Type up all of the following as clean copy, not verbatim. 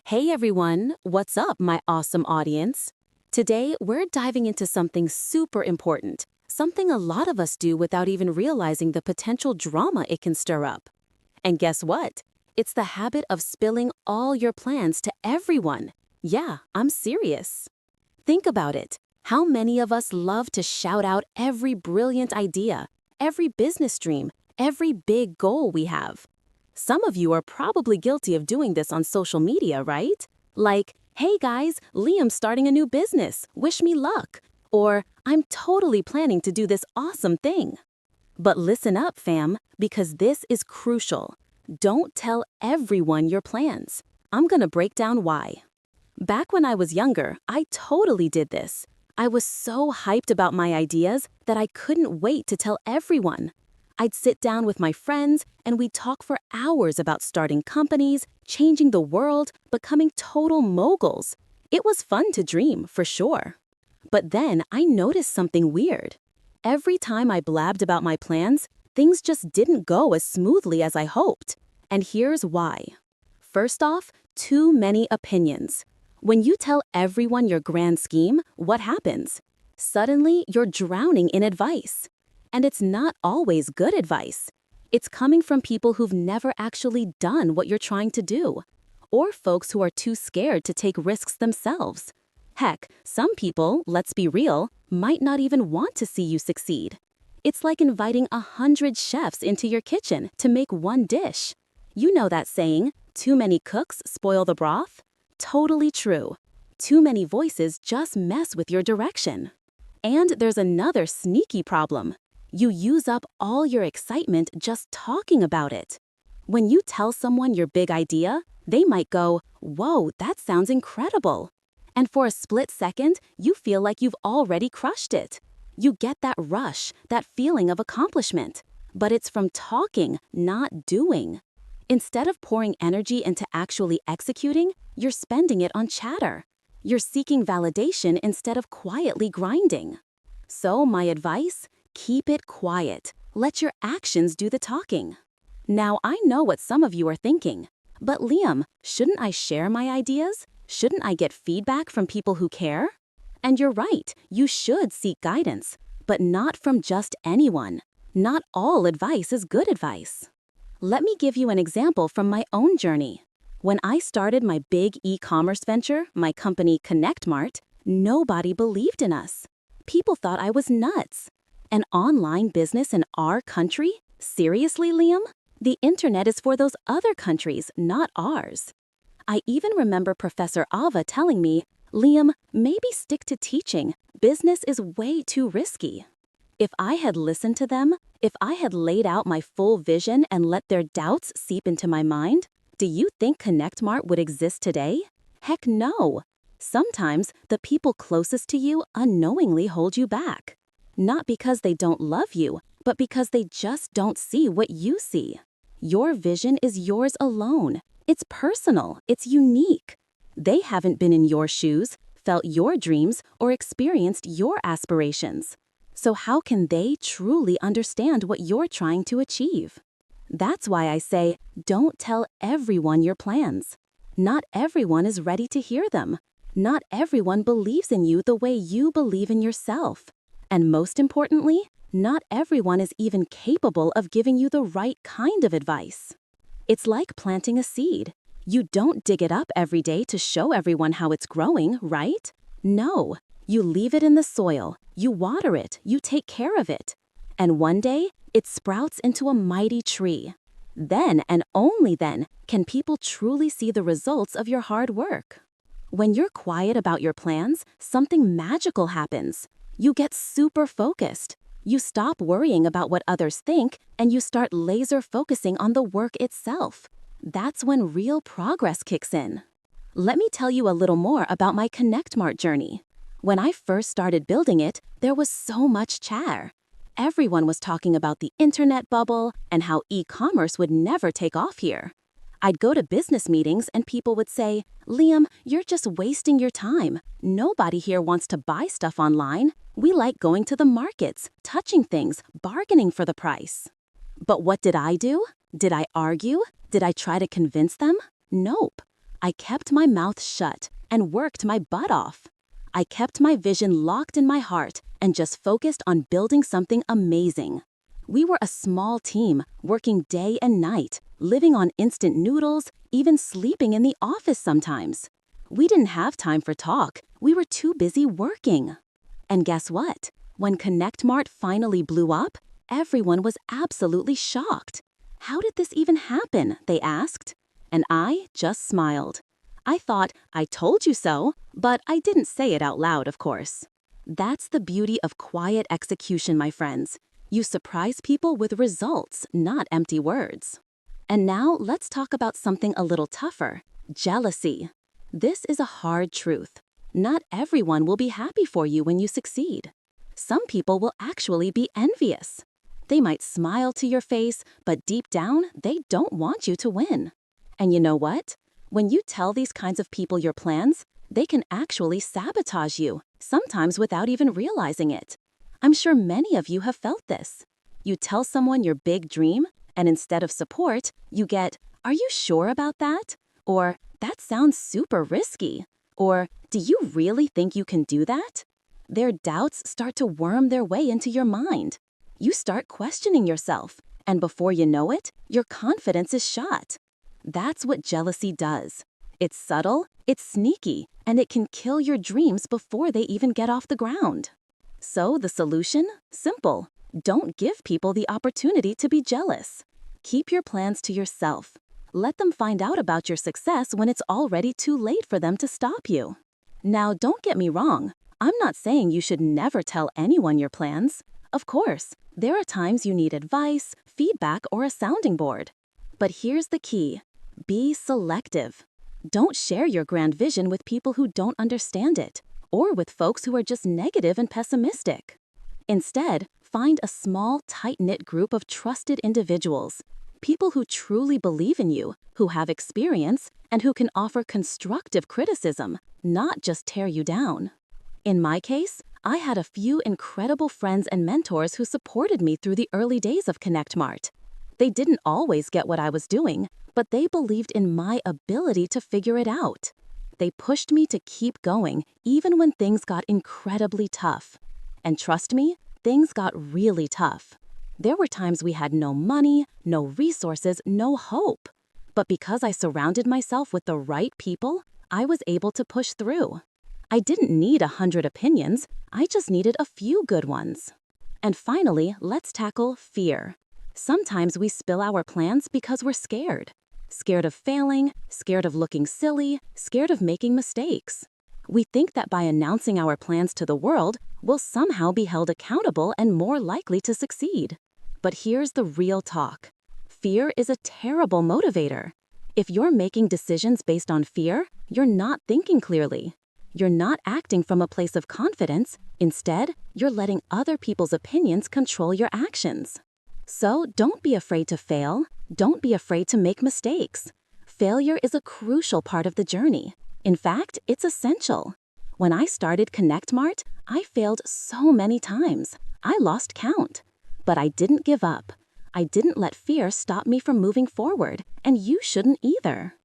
Hey everyone, what's up, my awesome audience? Today, we're diving into something super important, something a lot of us do without even realizing the potential drama it can stir up. And guess what? It's the habit of spilling all your plans to everyone. Yeah, I'm serious. Think about it. How many of us love to shout out every brilliant idea, every business dream, every big goal we have? Some of you are probably guilty of doing this on social media, right? Like, hey guys, Liam's starting a new business, wish me luck. Or, I'm totally planning to do this awesome thing. But listen up, fam, because this is crucial. Don't tell everyone your plans. I'm gonna break down why. Back when I was younger, I totally did this. I was so hyped about my ideas that I couldn't wait to tell everyone. I'd sit down with my friends and we'd talk for hours about starting companies, changing the world, becoming total moguls. It was fun to dream, for sure. But then I noticed something weird. Every time I blabbed about my plans, things just didn't go as smoothly as I hoped. And here's why. First off, too many opinions. When you tell everyone your grand scheme, what happens? Suddenly, you're drowning in advice. And it's not always good advice. It's coming from people who've never actually done what you're trying to do, or folks who are too scared to take risks themselves. Heck, some people, let's be real, might not even want to see you succeed. It's like inviting 100 chefs into your kitchen to make one dish. You know that saying, too many cooks spoil the broth? Totally true. Too many voices just mess with your direction. And there's another sneaky problem. You use up all your excitement just talking about it. When you tell someone your big idea, they might go, "Whoa, that sounds incredible." And for a split second, you feel like you've already crushed it. You get that rush, that feeling of accomplishment. But it's from talking, not doing. Instead of pouring energy into actually executing, you're spending it on chatter. You're seeking validation instead of quietly grinding. So my advice? Keep it quiet. Let your actions do the talking. Now, I know what some of you are thinking. But Liam, shouldn't I share my ideas? Shouldn't I get feedback from people who care? And you're right, you should seek guidance, but not from just anyone. Not all advice is good advice. Let me give you an example from my own journey. When I started my big e-commerce venture, my company ConnectMart, nobody believed in us. People thought I was nuts. An online business in our country? Seriously, Liam? The internet is for those other countries, not ours. I even remember Professor Ava telling me, "Liam, maybe stick to teaching. Business is way too risky." If I had listened to them, if I had laid out my full vision and let their doubts seep into my mind, do you think ConnectMart would exist today? Heck no. Sometimes the people closest to you unknowingly hold you back. Not because they don't love you, but because they just don't see what you see. Your vision is yours alone. It's personal. It's unique. They haven't been in your shoes, felt your dreams, or experienced your aspirations. So how can they truly understand what you're trying to achieve? That's why I say, don't tell everyone your plans. Not everyone is ready to hear them. Not everyone believes in you the way you believe in yourself. And most importantly, not everyone is even capable of giving you the right kind of advice. It's like planting a seed. You don't dig it up every day to show everyone how it's growing, right? No. You leave it in the soil, you water it, you take care of it. And one day, it sprouts into a mighty tree. Then, and only then, can people truly see the results of your hard work. When you're quiet about your plans, something magical happens. You get super focused. You stop worrying about what others think, and you start laser focusing on the work itself. That's when real progress kicks in. Let me tell you a little more about my ConnectMart journey. When I first started building it, there was so much chatter. Everyone was talking about the internet bubble and how e-commerce would never take off here. I'd go to business meetings and people would say, "Liam, you're just wasting your time. Nobody here wants to buy stuff online. We like going to the markets, touching things, bargaining for the price." But what did I do? Did I argue? Did I try to convince them? Nope. I kept my mouth shut and worked my butt off. I kept my vision locked in my heart and just focused on building something amazing. We were a small team, working day and night, living on instant noodles, even sleeping in the office sometimes. We didn't have time for talk. We were too busy working. And guess what? When ConnectMart finally blew up, everyone was absolutely shocked. How did this even happen? They asked. And I just smiled. I thought, I told you so, but I didn't say it out loud, of course. That's the beauty of quiet execution, my friends. You surprise people with results, not empty words. And now let's talk about something a little tougher: jealousy. This is a hard truth. Not everyone will be happy for you when you succeed. Some people will actually be envious. They might smile to your face, but deep down, they don't want you to win. And you know what? When you tell these kinds of people your plans, they can actually sabotage you, sometimes without even realizing it. I'm sure many of you have felt this. You tell someone your big dream, and instead of support, you get, "Are you sure about that?" Or, "That sounds super risky." Or, "Do you really think you can do that?" Their doubts start to worm their way into your mind. You start questioning yourself, and before you know it, your confidence is shot. That's what jealousy does. It's subtle, it's sneaky, and it can kill your dreams before they even get off the ground. So the solution? Simple. Don't give people the opportunity to be jealous. Keep your plans to yourself. Let them find out about your success when it's already too late for them to stop you. Now, don't get me wrong. I'm not saying you should never tell anyone your plans. Of course, there are times you need advice, feedback, or a sounding board. But here's the key. Be selective. Don't share your grand vision with people who don't understand it, or with folks who are just negative and pessimistic. Instead, find a small, tight-knit group of trusted individuals, people who truly believe in you, who have experience, and who can offer constructive criticism, not just tear you down. In my case, I had a few incredible friends and mentors who supported me through the early days of ConnectMart. They didn't always get what I was doing, but they believed in my ability to figure it out. They pushed me to keep going, even when things got incredibly tough. And trust me, things got really tough. There were times we had no money, no resources, no hope. But because I surrounded myself with the right people, I was able to push through. I didn't need 100 opinions, I just needed a few good ones. And finally, let's tackle fear. Sometimes we spill our plans because we're scared. Scared of failing, scared of looking silly, scared of making mistakes. We think that by announcing our plans to the world, we'll somehow be held accountable and more likely to succeed. But here's the real talk. Fear is a terrible motivator. If you're making decisions based on fear, you're not thinking clearly. You're not acting from a place of confidence. Instead, you're letting other people's opinions control your actions. So don't be afraid to fail. Don't be afraid to make mistakes. Failure is a crucial part of the journey. In fact, it's essential. When I started ConnectMart, I failed so many times. I lost count. But I didn't give up. I didn't let fear stop me from moving forward, and you shouldn't either.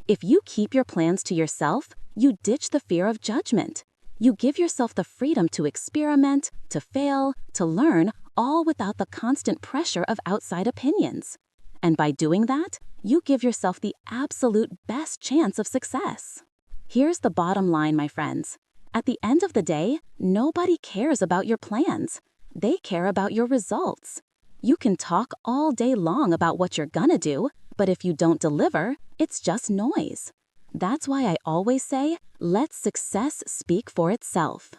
If you keep your plans to yourself, you ditch the fear of judgment. You give yourself the freedom to experiment, to fail, to learn, all without the constant pressure of outside opinions. And by doing that, you give yourself the absolute best chance of success. Here's the bottom line, my friends. At the end of the day, nobody cares about your plans. They care about your results. You can talk all day long about what you're gonna do, but if you don't deliver, it's just noise. That's why I always say, let success speak for itself.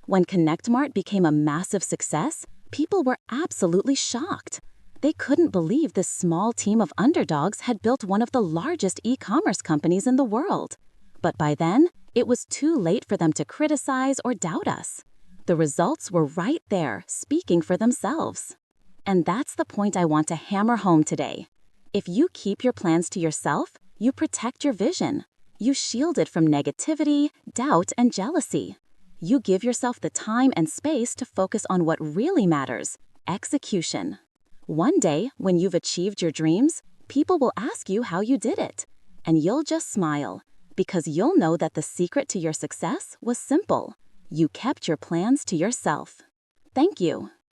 When ConnectMart became a massive success, people were absolutely shocked. They couldn't believe this small team of underdogs had built one of the largest e-commerce companies in the world. But by then, it was too late for them to criticize or doubt us. The results were right there, speaking for themselves. And that's the point I want to hammer home today. If you keep your plans to yourself, you protect your vision. You shield it from negativity, doubt, and jealousy. You give yourself the time and space to focus on what really matters: execution. One day, when you've achieved your dreams, people will ask you how you did it. And you'll just smile, because you'll know that the secret to your success was simple. You kept your plans to yourself. Thank you.